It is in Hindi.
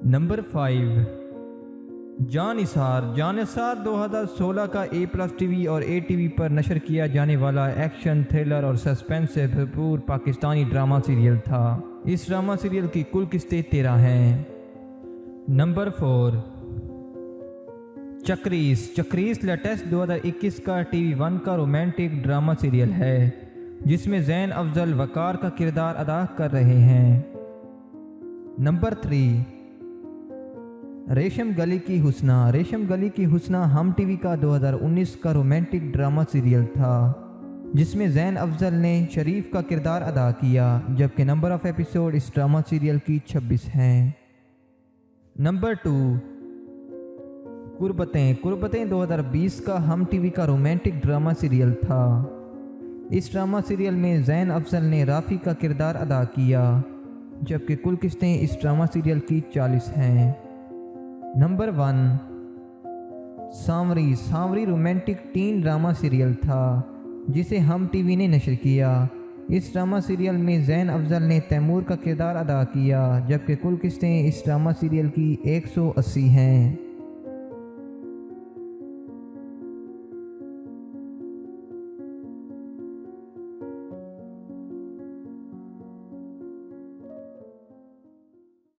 नंबर 5, जान निसार। जान निसार 2016 का A+ टीवी और ATV पर नशर किया जाने वाला एक्शन, थ्रिलर और सस्पेंस से भरपूर पाकिस्तानी ड्रामा सीरियल था। इस ड्रामा सीरियल की कुल किस्तें 13 हैं। नंबर 4, चक्रीस। चक्रीस लेटेस्ट 2021 का TV1 का रोमांटिक ड्रामा सीरियल है जिसमें ज़ैन अफजल वकार का किरदार अदा कर रहे हैं। नंबर 3, रेशम गली की हुस्ना। रेशम गली की हुस्ना हम टीवी का 2019 का रोमांटिक ड्रामा सीरियल था जिसमें ज़ैन अफजल ने शरीफ का किरदार अदा किया, जबकि नंबर ऑफ एपिसोड इस ड्रामा सीरियल की 26 हैं। नंबर 2, कुर्बतें। कुर्बतें 2020 का हम टीवी का रोमांटिक ड्रामा सीरियल था। इस ड्रामा सीरियल में ज़ैन अफजल ने राफ़ी का किरदार अदा किया, जबकि कुल किस्तें इस ड्रामा सीरियल की 40 हैं। Number 1, Sanwari. Sanwari romantic teen drama serial था जिसे हम टीवी ने नशर किया। इस ड्रामा सीरियल में ज़ैन अफजल ने तैमूर का किरदार अदा किया, जबकि कुल किस्तें इस ड्रामा सीरियल की 180 हैं।